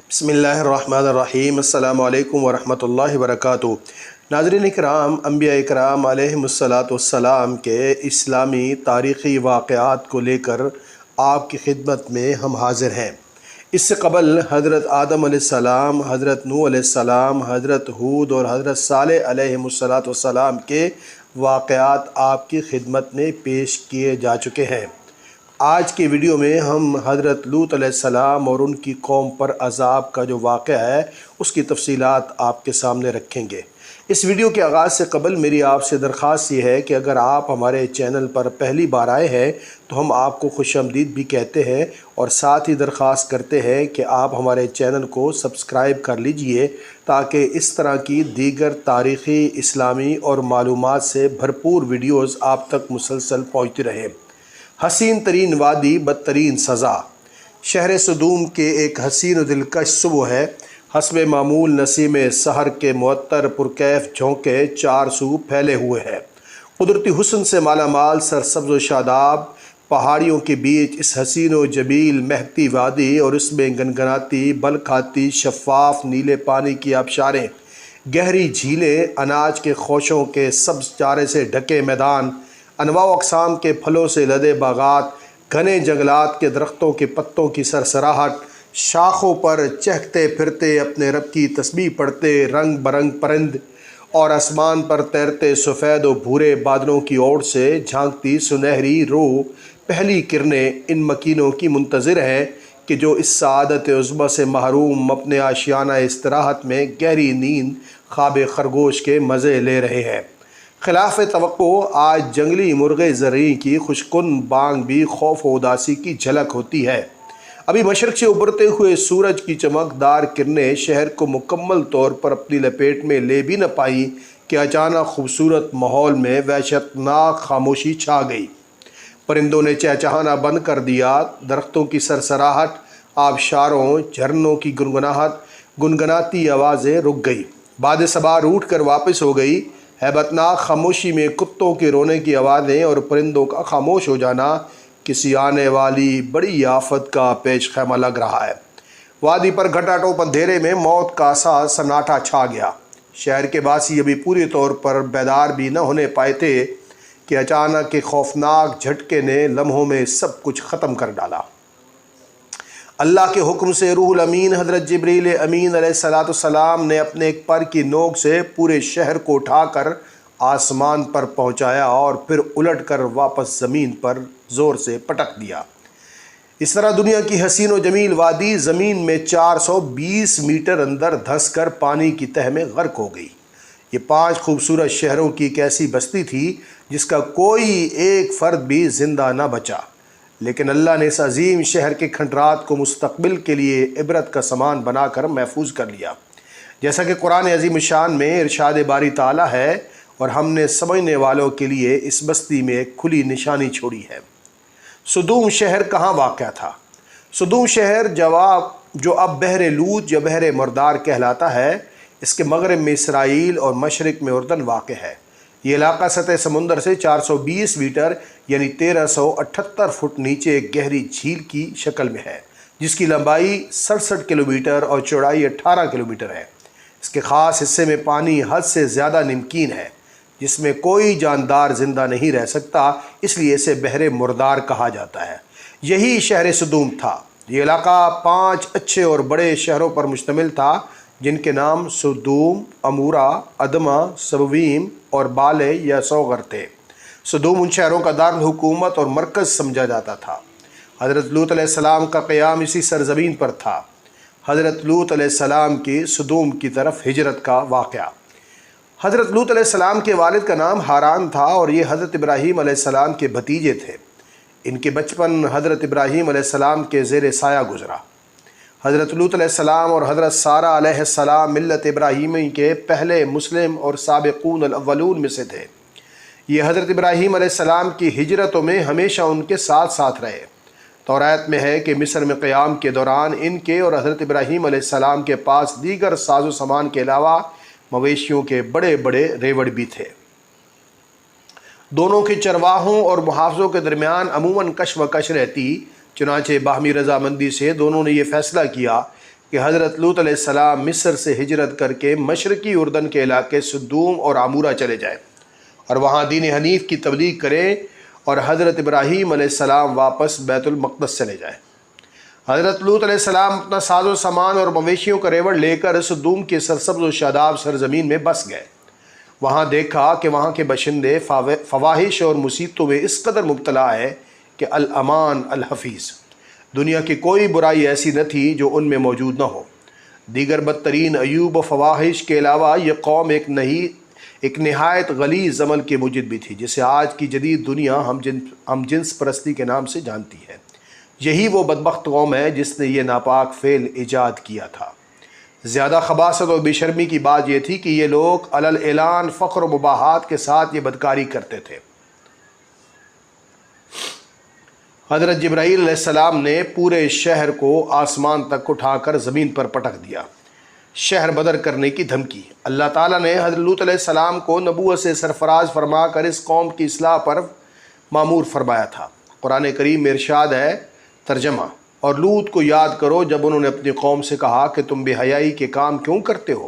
بسم اللہ الرحمن الرحیم۔ السلام علیکم ورحمۃ اللہ وبرکاتہ۔ ناظرین کرام، انبیاء کرام علیہم السلام کے اسلامی تاریخی واقعات کو لے کر آپ کی خدمت میں ہم حاضر ہیں۔ اس سے قبل حضرت آدم علیہ السلام، حضرت نوح علیہ السلام، حضرت ہود اور حضرت صالح علیہم السلام کے واقعات آپ کی خدمت میں پیش کیے جا چکے ہیں۔ آج کے ویڈیو میں ہم حضرت لوط علیہ السلام اور ان کی قوم پر عذاب کا جو واقعہ ہے اس کی تفصیلات آپ کے سامنے رکھیں گے۔ اس ویڈیو کے آغاز سے قبل میری آپ سے درخواست یہ ہے کہ اگر آپ ہمارے چینل پر پہلی بار آئے ہیں تو ہم آپ کو خوش آمدید بھی کہتے ہیں اور ساتھ ہی درخواست کرتے ہیں کہ آپ ہمارے چینل کو سبسکرائب کر لیجئے تاکہ اس طرح کی دیگر تاریخی، اسلامی اور معلومات سے بھرپور ویڈیوز آپ تک مسلسل پہنچتی رہیں۔ حسین ترین وادی، بدترین سزا۔ شہر سدوم کے ایک حسین و دلکش صبح ہے۔ حسب معمول نسیم سحر کے معطر پرکیف جھونکے چار سو پھیلے ہوئے ہیں۔ قدرتی حسن سے مالا مال، سرسبز و شاداب پہاڑیوں کے بیچ اس حسین و جمیل مہکتی وادی اور اس میں گنگناتی، بل کھاتی شفاف نیلے پانی کی آبشاریں، گہری جھیلیں، اناج کے خوشوں کے سبز چارے سے ڈھکے میدان، انواع و اقسام کے پھلوں سے لدے باغات، گھنے جنگلات کے درختوں کے پتوں کی سرسراہٹ، شاخوں پر چہکتے پھرتے اپنے رب کی تسبیح پڑھتے رنگ برنگ پرند، اور آسمان پر تیرتے سفید و بھورے بادلوں کی اوٹ سے جھانکتی سنہری روح پہلی کرنیں ان مکینوں کی منتظر ہیں کہ جو اس سعادت عظمی سے محروم اپنے آشیانہ استراحت میں گہری نیند خواب خرگوش کے مزے لے رہے ہیں۔ خلاف توقع آج جنگلی مرغے زرعی کی خوشکن بانگ بھی خوف و اداسی کی جھلک ہوتی ہے۔ ابھی مشرق سے ابھرتے ہوئے سورج کی چمکدار کرنیں شہر کو مکمل طور پر اپنی لپیٹ میں لے بھی نہ پائیں کہ اچانک خوبصورت ماحول میں وحشتناک خاموشی چھا گئی۔ پرندوں نے چہچہانا بند کر دیا، درختوں کی سرسراہٹ، آبشاروں، جھرنوں کی گنگناتی آوازیں رک گئی۔ باد صبا روٹھ کر واپس ہو گئی۔ ہیبتناک خاموشی میں کتوں کے رونے کی آوازیں اور پرندوں کا خاموش ہو جانا کسی آنے والی بڑی آفت کا پیش خیمہ لگ رہا ہے۔ وادی پر گھٹاٹوپ اندھیرے میں موت کا سا سناٹا چھا گیا۔ شہر کے باسی ابھی پوری طور پر بیدار بھی نہ ہونے پائے تھے کہ اچانک کے خوفناک جھٹکے نے لمحوں میں سب کچھ ختم کر ڈالا۔ اللہ کے حکم سے روح الامین حضرت جبریل امین علیہ السلام نے اپنے ایک پر کی نوک سے پورے شہر کو اٹھا کر آسمان پر پہنچایا اور پھر الٹ کر واپس زمین پر زور سے پٹک دیا۔ اس طرح دنیا کی حسین و جمیل وادی زمین میں 420 میٹر اندر دھس کر پانی کی تہہ میں غرق ہو گئی۔ یہ 5 خوبصورت شہروں کی ایک ایسی بستی تھی جس کا کوئی ایک فرد بھی زندہ نہ بچا، لیکن اللہ نے اس عظیم شہر کے کھنڈرات کو مستقبل کے لیے عبرت کا سامان بنا کر محفوظ کر لیا۔ جیسا کہ قرآن عظیم الشان میں ارشاد باری تعالیٰ ہے، اور ہم نے سمجھنے والوں کے لیے اس بستی میں ایک کھلی نشانی چھوڑی ہے۔ سدوم شہر کہاں واقع تھا؟ سدوم شہر جو اب بحر لوط یا بحر مردار کہلاتا ہے، اس کے مغرب میں اسرائیل اور مشرق میں اردن واقع ہے۔ یہ علاقہ سطح سمندر سے 420 میٹر یعنی 1378 فٹ نیچے ایک گہری جھیل کی شکل میں ہے، جس کی لمبائی 67 کلومیٹر اور چوڑائی 18 کلومیٹر ہے۔ اس کے خاص حصے میں پانی حد سے زیادہ نمکین ہے، جس میں کوئی جاندار زندہ نہیں رہ سکتا، اس لیے اسے بحر مردار کہا جاتا ہے۔ یہی شہر سدوم تھا۔ یہ علاقہ 5 اچھے اور بڑے شہروں پر مشتمل تھا، جن کے نام سدوم، امورا، ادمہ، سبویم اور بالے یا سوغر تھے۔ سدوم ان شہروں کا دارالحکومت اور مرکز سمجھا جاتا تھا۔ حضرت لوط علیہ السلام کا قیام اسی سرزمین پر تھا۔ حضرت لوط علیہ السلام کی سدوم کی طرف ہجرت کا واقعہ۔ حضرت لوط علیہ السلام کے والد کا نام ہاران تھا اور یہ حضرت ابراہیم علیہ السلام کے بھتیجے تھے۔ ان کے بچپن حضرت ابراہیم علیہ السلام کے زیر سایہ گزرا۔ حضرت لوط علیہ السلام اور حضرت سارہ علیہ السلام ملت ابراہیمی کے پہلے مسلم اور سابقون الاولون میں سے تھے۔ یہ حضرت ابراہیم علیہ السلام کی ہجرتوں میں ہمیشہ ان کے ساتھ ساتھ رہے۔ تورات میں ہے کہ مصر میں قیام کے دوران ان کے اور حضرت ابراہیم علیہ السلام کے پاس دیگر ساز و سامان کے علاوہ مویشیوں کے بڑے بڑے ریوڑ بھی تھے۔ دونوں کے چرواہوں اور محافظوں کے درمیان عموماً کش و کش رہتی، چنانچہ باہمی رضامندی سے دونوں نے یہ فیصلہ کیا کہ حضرت لوط علیہ السلام مصر سے ہجرت کر کے مشرقی اردن کے علاقے سدوم اور عمورہ چلے جائیں اور وہاں دین حنیف کی تبلیغ کریں، اور حضرت ابراہیم علیہ السلام واپس بیت المقدس چلے جائیں۔ حضرت لوط علیہ السلام اپنا ساز و سامان اور مویشیوں کا ریوڑ لے کر سدوم کی سرسبز و شاداب سرزمین میں بس گئے۔ وہاں دیکھا کہ وہاں کے باشندے فواحش اور مصیبتوں میں اس قدر مبتلا ہے کہ الامان الحفیظ، دنیا کی کوئی برائی ایسی نہ تھی جو ان میں موجود نہ ہو۔ دیگر بدترین عیوب و فواحش کے علاوہ یہ قوم ایک نہایت غلیظ عمل کی موجد بھی تھی، جسے آج کی جدید دنیا ہم جنس پرستی کے نام سے جانتی ہے۔ یہی وہ بدبخت قوم ہے جس نے یہ ناپاک فعل ایجاد کیا تھا۔ زیادہ خباثت اور بے شرمی کی بات یہ تھی کہ یہ لوگ علل اعلان فخر و مباحات کے ساتھ یہ بدکاری کرتے تھے۔ حضرت جبرائیل علیہ السلام نے پورے شہر کو آسمان تک اٹھا کر زمین پر پٹک دیا، شہر بدر کرنے کی دھمکی۔ اللہ تعالیٰ نے حضرت لوط علیہ السلام کو نبوت سے سرفراز فرما کر اس قوم کی اصلاح پر مامور فرمایا تھا۔ قرآن کریم میں ارشاد ہے، ترجمہ: اور لوط کو یاد کرو جب انہوں نے اپنی قوم سے کہا کہ تم بے حیائی کے کام کیوں کرتے ہو؟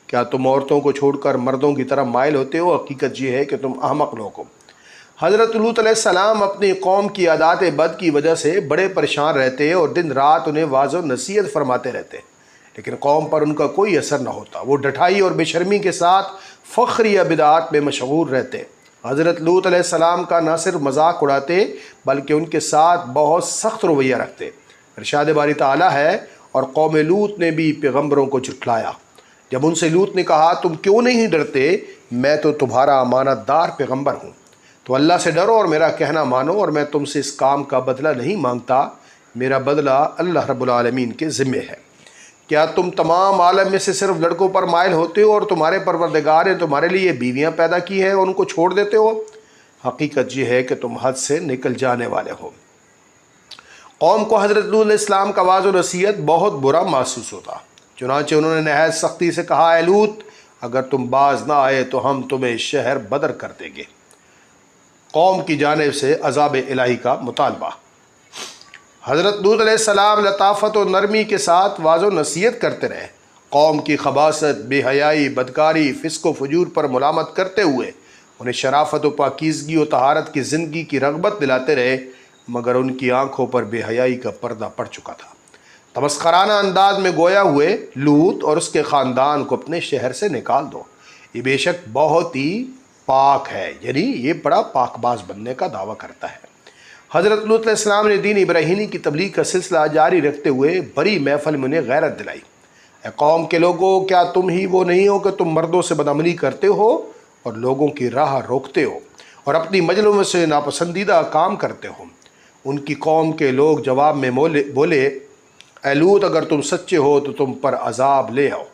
کیا تم عورتوں کو چھوڑ کر مردوں کی طرف مائل ہوتے ہو؟ حقیقت یہ ہے کہ تم احمق لوگ ہو۔ حضرت لوط علیہ السلام اپنی قوم کی عادات بد کی وجہ سے بڑے پریشان رہتے اور دن رات انہیں واعظ و نصیحت فرماتے رہتے، لیکن قوم پر ان کا کوئی اثر نہ ہوتا۔ وہ ڈٹائی اور بے شرمی کے ساتھ فخر یا بدعات میں مشغول رہتے۔ حضرت لوط علیہ السلام کا نہ صرف مذاق اڑاتے بلکہ ان کے ساتھ بہت سخت رویہ رکھتے۔ ارشاد باری تعالیٰ ہے، اور قوم لوط نے بھی پیغمبروں کو جھٹلایا۔ جب ان سے لوط نے کہا تم کیوں نہیں ڈرتے، میں تو تمہارا امانت دار پیغمبر ہوں، تو اللہ سے ڈرو اور میرا کہنا مانو، اور میں تم سے اس کام کا بدلہ نہیں مانگتا، میرا بدلہ اللہ رب العالمین کے ذمے ہے۔ کیا تم تمام عالم میں سے صرف لڑکوں پر مائل ہوتے ہو اور تمہارے پروردگار نے تمہارے لیے بیویاں پیدا کی ہیں اور ان کو چھوڑ دیتے ہو؟ حقیقت یہ ہے کہ تم حد سے نکل جانے والے ہو۔ قوم کو حضرت لوط علیہ السلام کا واعظ و نصیحت بہت برا محسوس ہوتا، چنانچہ انہوں نے نہایت سختی سے کہا، اے لوط، اگر تم باز نہ آئے تو ہم تمہیں شہر بدر کر دیں گے۔ قوم کی جانب سے عذاب الہی کا مطالبہ۔ حضرت لوط علیہ السلام لطافت و نرمی کے ساتھ واعظ و نصیحت کرتے رہے، قوم کی خباثت، بے حیائی، بدکاری، فسق و فجور پر ملامت کرتے ہوئے انہیں شرافت و پاکیزگی و طہارت کی زندگی کی رغبت دلاتے رہے، مگر ان کی آنکھوں پر بے حیائی کا پردہ پڑ چکا تھا۔ تمسخرانہ انداز میں گویا ہوئے، لوط اور اس کے خاندان کو اپنے شہر سے نکال دو، یہ بے شک بہت ہی پاک ہے، یعنی یہ بڑا پاک باز بننے کا دعویٰ کرتا ہے۔ حضرت لوط علیہ السلام نے دین ابراہیمی کی تبلیغ کا سلسلہ جاری رکھتے ہوئے بڑی محفل میں انہیں غیرت دلائی۔ اے قوم کے لوگوں، کیا تم ہی وہ نہیں ہو کہ تم مردوں سے بدعملی کرتے ہو اور لوگوں کی راہ روکتے ہو اور اپنی مجلسوں سے ناپسندیدہ کام کرتے ہو؟ ان کی قوم کے لوگ جواب میں بولے، اے لوط، اگر تم سچے ہو تو تم پر عذاب لے آؤ۔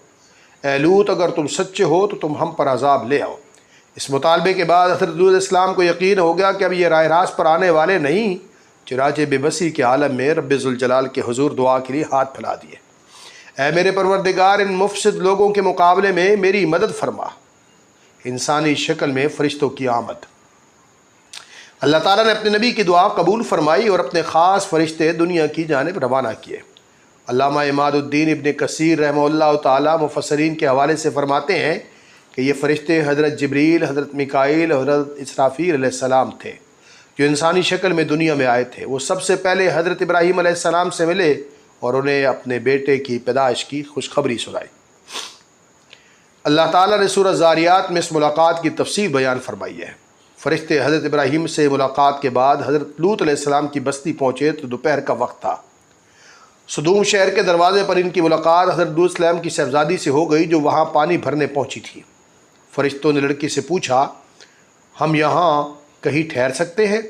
اے لوط، اگر تم سچے ہو تو تم ہم پر عذاب لے آؤ۔ اس مطالبے کے بعد حضرت لوط علیہ السلام کو یقین ہو گیا کہ اب یہ راہ راست پر آنے والے نہیں، چنانچہ بے بسی کے عالم میں رب ذوالجلال کے حضور دعا کے لیے ہاتھ پھیلا دیے، اے میرے پروردگار، ان مفسد لوگوں کے مقابلے میں میری مدد فرما۔ انسانی شکل میں فرشتوں کی آمد۔ اللہ تعالیٰ نے اپنے نبی کی دعا قبول فرمائی اور اپنے خاص فرشتے دنیا کی جانب روانہ کیے۔ علامہ عماد الدین ابن کثیر رحمہ اللہ تعالیٰ مفسرین کے حوالے سے فرماتے ہیں کہ یہ فرشتے حضرت جبریل، حضرت میکائیل اور حضرت اسرافیل علیہ السلام تھے، جو انسانی شکل میں دنیا میں آئے تھے۔ وہ سب سے پہلے حضرت ابراہیم علیہ السلام سے ملے اور انہیں اپنے بیٹے کی پیدائش کی خوشخبری سنائی۔ اللہ تعالیٰ نے سورہ زاریات میں اس ملاقات کی تفصیل بیان فرمائی ہے۔ فرشتے حضرت ابراہیم سے ملاقات کے بعد حضرت لوط علیہ السلام کی بستی پہنچے تو دوپہر کا وقت تھا۔ سدوم شہر کے دروازے پر ان کی ملاقات حضرت لوط علیہ السلام کی صاحبزادی سے ہو گئی، جو وہاں پانی بھرنے پہنچی تھی۔ فرشتوں نے لڑکی سے پوچھا، ہم یہاں کہیں ٹھہر سکتے ہیں؟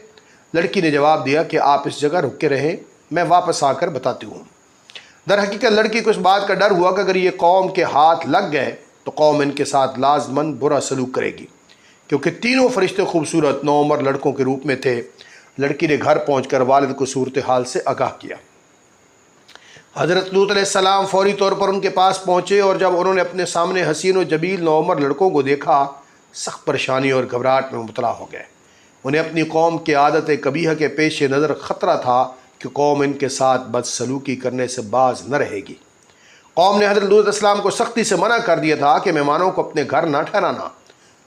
لڑکی نے جواب دیا کہ آپ اس جگہ رک کے رہیں، میں واپس آ کر بتاتی ہوں۔ در حقیقت لڑکی کو اس بات کا ڈر ہوا کہ اگر یہ قوم کے ہاتھ لگ گئے تو قوم ان کے ساتھ لازماً برا سلوک کرے گی، کیونکہ تینوں فرشتے خوبصورت نوعمر لڑکوں کے روپ میں تھے۔ لڑکی نے گھر پہنچ کر والد کو صورتحال سے آگاہ کیا۔ حضرت لوط علیہ السلام فوری طور پر ان کے پاس پہنچے، اور جب انہوں نے اپنے سامنے حسین و جمیل نوعمر لڑکوں کو دیکھا، سخت پریشانی اور گھبراہٹ میں مبتلا ہو گئے۔ انہیں اپنی قوم کی عادت قبیحہ کے پیش نظر خطرہ تھا کہ قوم ان کے ساتھ بدسلوکی کرنے سے باز نہ رہے گی۔ قوم نے حضرت لوط علیہ السلام کو سختی سے منع کر دیا تھا کہ مہمانوں کو اپنے گھر نہ ٹھہرانا،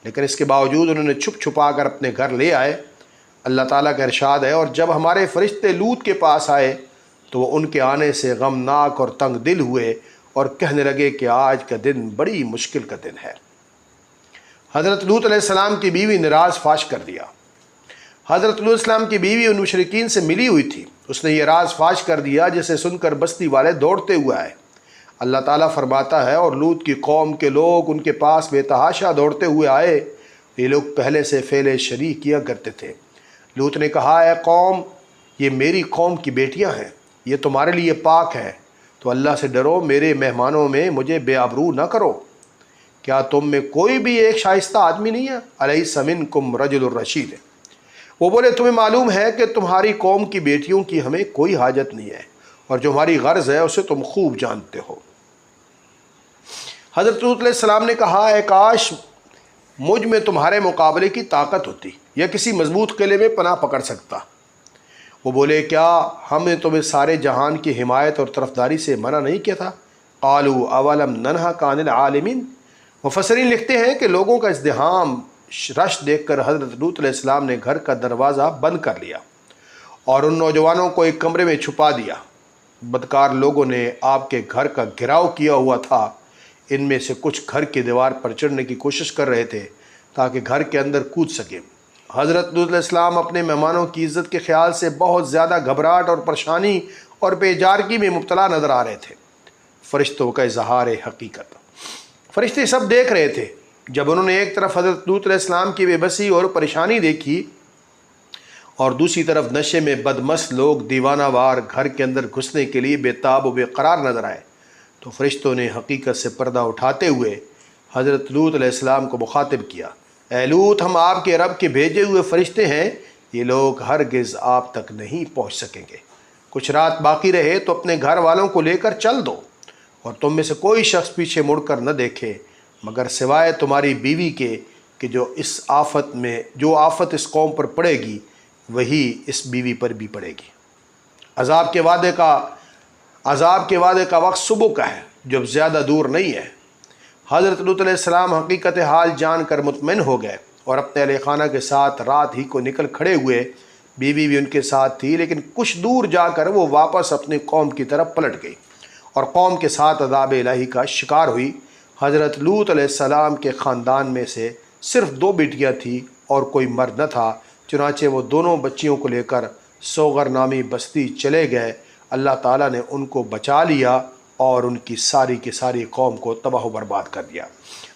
لیکن اس کے باوجود انہوں نے چھپ چھپا کر اپنے گھر لے آئے۔ اللہ تعالیٰ کا ارشاد ہے، اور جب ہمارے فرشتے لوط کے پاس آئے تو وہ ان کے آنے سے غمناک اور تنگ دل ہوئے اور کہنے لگے کہ آج کا دن بڑی مشکل کا دن ہے۔ حضرت لوط علیہ السلام کی بیوی نے راز فاش کر دیا۔ حضرت لوط علیہ السلام کی بیوی ان مشرکین سے ملی ہوئی تھی، اس نے یہ راز فاش کر دیا جسے سن کر بستی والے دوڑتے ہوئے آئے۔ اللہ تعالیٰ فرماتا ہے، اور لوط کی قوم کے لوگ ان کے پاس بے تحاشا دوڑتے ہوئے آئے، یہ لوگ پہلے سے فعل شرع کیا کرتے تھے۔ لوط نے کہا، اے قوم، یہ میری قوم کی بیٹیاں ہیں، یہ تمہارے لیے پاک ہیں، تو اللہ سے ڈرو، میرے مہمانوں میں مجھے بے آبرو نہ کرو۔ کیا تم میں کوئی بھی ایک شائستہ آدمی نہیں ہے؟ الیس منکم رجل الرشید۔ وہ بولے، تمہیں معلوم ہے کہ تمہاری قوم کی بیٹیوں کی ہمیں کوئی حاجت نہیں ہے، اور جو ہماری غرض ہے اسے تم خوب جانتے ہو۔ حضرت لوط علیہ السلام نے کہا، اے کاش مجھ میں تمہارے مقابلے کی طاقت ہوتی یا کسی مضبوط قلعے میں پناہ پکڑ سکتا۔ وہ بولے، کیا ہم نے تمہیں سارے جہان کی حمایت اور طرفداری سے منع نہیں کیا تھا؟ قالوا اولم ننہک عن العالمین۔ مفسرین لکھتے ہیں کہ لوگوں کا ازدحام رش دیکھ کر حضرت لوط علیہ السلام نے گھر کا دروازہ بند کر لیا اور ان نوجوانوں کو ایک کمرے میں چھپا دیا۔ بدکار لوگوں نے آپ کے گھر کا گھراؤ کیا ہوا تھا، ان میں سے کچھ گھر کی دیوار پر چڑھنے کی کوشش کر رہے تھے تاکہ گھر کے اندر کود سکیں۔ حضرت لوط علیہ السلام اپنے مہمانوں کی عزت کے خیال سے بہت زیادہ گھبراہٹ اور پریشانی اور بے چارگی میں مبتلا نظر آ رہے تھے۔ فرشتوں کا اظہار حقیقت۔ فرشتے سب دیکھ رہے تھے۔ جب انہوں نے ایک طرف حضرت لوط علیہ السلام کی بے بسی اور پریشانی دیکھی اور دوسری طرف نشے میں بدمست لوگ دیوانہ وار گھر کے اندر گھسنے کے لیے بے تاب و بے قرار نظر آئے، تو فرشتوں نے حقیقت سے پردہ اٹھاتے ہوئے حضرت لوط علیہ السلام کو مخاطب کیا، اے لوط، ہم آپ کے رب کے بھیجے ہوئے فرشتے ہیں، یہ لوگ ہرگز آپ تک نہیں پہنچ سکیں گے۔ کچھ رات باقی رہے تو اپنے گھر والوں کو لے کر چل دو، اور تم میں سے کوئی شخص پیچھے مڑ کر نہ دیکھے مگر سوائے تمہاری بیوی کے، کہ جو آفت اس قوم پر پڑے گی وہی اس بیوی پر بھی پڑے گی۔ عذاب کے وعدے کا وقت صبح کا ہے، جو زیادہ دور نہیں ہے۔ حضرت لوط علیہ السلام حقیقت حال جان کر مطمئن ہو گئے اور اپنے اہل خانہ کے ساتھ رات ہی کو نکل کھڑے ہوئے۔ بیوی بھی ان کے ساتھ تھی، لیکن کچھ دور جا کر وہ واپس اپنی قوم کی طرف پلٹ گئی اور قوم کے ساتھ عذاب الہی کا شکار ہوئی۔ حضرت لوط علیہ السلام کے خاندان میں سے صرف 2 بیٹیاں تھیں اور کوئی مرد نہ تھا، چنانچہ وہ دونوں بچیوں کو لے کر سوغر نامی بستی چلے گئے۔ اللہ تعالیٰ نے ان کو بچا لیا اور ان کی ساری قوم کو تباہ و برباد کر دیا۔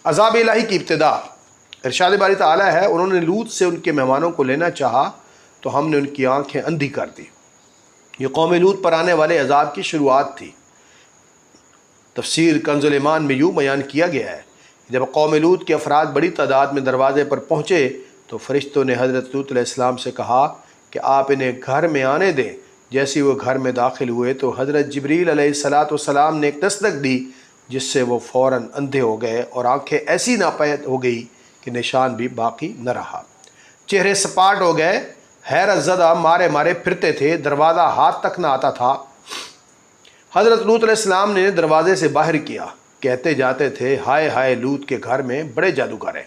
عذاب الہی کی ابتدا۔ ارشاد باری تعالیٰ ہے، انہوں نے لوط سے ان کے مہمانوں کو لینا چاہا تو ہم نے ان کی آنکھیں اندھی کر دی۔ یہ قوم لوط پر آنے والے عذاب کی شروعات تھی۔ تفسیر کنز الایمان میں یوں بیان کیا گیا ہے، جب قوم لوط کے افراد بڑی تعداد میں دروازے پر پہنچے تو فرشتوں نے حضرت لوط علیہ السلام سے کہا کہ آپ انہیں گھر میں آنے دیں۔ جیسے وہ گھر میں داخل ہوئے تو حضرت جبریل علیہ السلام نے ایک دستک دی، جس سے وہ فوراً اندھے ہو گئے اور آنکھیں ایسی ناپید ہو گئی کہ نشان بھی باقی نہ رہا۔ چہرے سپاٹ ہو گئے، حیرت زدہ مارے پھرتے تھے، دروازہ ہاتھ تک نہ آتا تھا۔ حضرت لوط علیہ السلام نے دروازے سے باہر کیا، کہتے جاتے تھے، ہائے ہائے، لوط کے گھر میں بڑے جادوگر ہیں،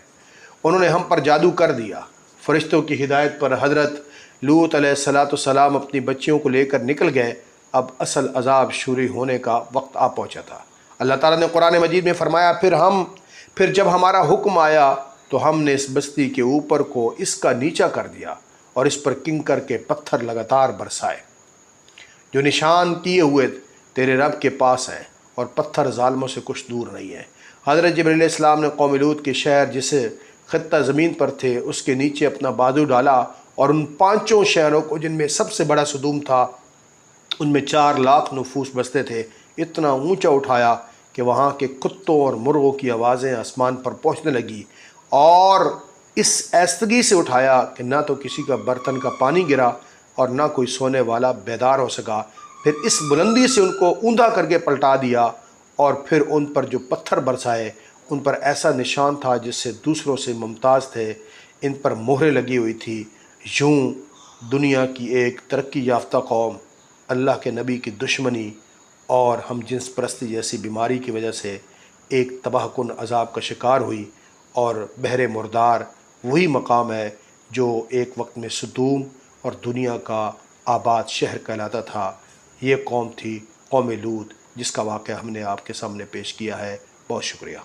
انہوں نے ہم پر جادو کر دیا۔ فرشتوں کی ہدایت پر حضرت لوط علیہ السلام اپنی بچیوں کو لے کر نکل گئے۔ اب اصل عذاب شروع ہونے کا وقت آ پہنچا تھا۔ اللہ تعالیٰ نے قرآن مجید میں فرمایا، پھر جب ہمارا حکم آیا تو ہم نے اس بستی کے اوپر کو اس کا نیچا کر دیا اور اس پر کنکر کے پتھر لگاتار برسائے، جو نشان کیے ہوئے تیرے رب کے پاس ہیں، اور پتھر ظالموں سے کچھ دور نہیں ہے۔ حضرت جبریل علیہ السلام نے قوم لوط کے شہر جسے خطہ زمین پر تھے اس کے نیچے اپنا بازو ڈالا اور ان 5 شہروں کو، جن میں سب سے بڑا صدوم تھا، ان میں 4 لاکھ نفوس بستے تھے، اتنا اونچا اٹھایا کہ وہاں کے کتوں اور مرغوں کی آوازیں آسمان پر پہنچنے لگی، اور اس ایستگی سے اٹھایا کہ نہ تو کسی کا برتن کا پانی گرا اور نہ کوئی سونے والا بیدار ہو سکا۔ پھر اس بلندی سے ان کو اوندا کر کے پلٹا دیا، اور پھر ان پر جو پتھر برسائے ان پر ایسا نشان تھا جس سے دوسروں سے ممتاز تھے، ان پر مہریں لگی ہوئی تھی۔ یوں دنیا کی ایک ترقی یافتہ قوم اللہ کے نبی کی دشمنی اور ہم جنس پرستی جیسی بیماری کی وجہ سے ایک تباہ کن عذاب کا شکار ہوئی، اور بحر مردار وہی مقام ہے جو ایک وقت میں سدوم اور دنیا کا آباد شہر کہلاتا تھا۔ یہ قوم تھی قوم لوط، جس کا واقعہ ہم نے آپ کے سامنے پیش کیا ہے۔ بہت شکریہ۔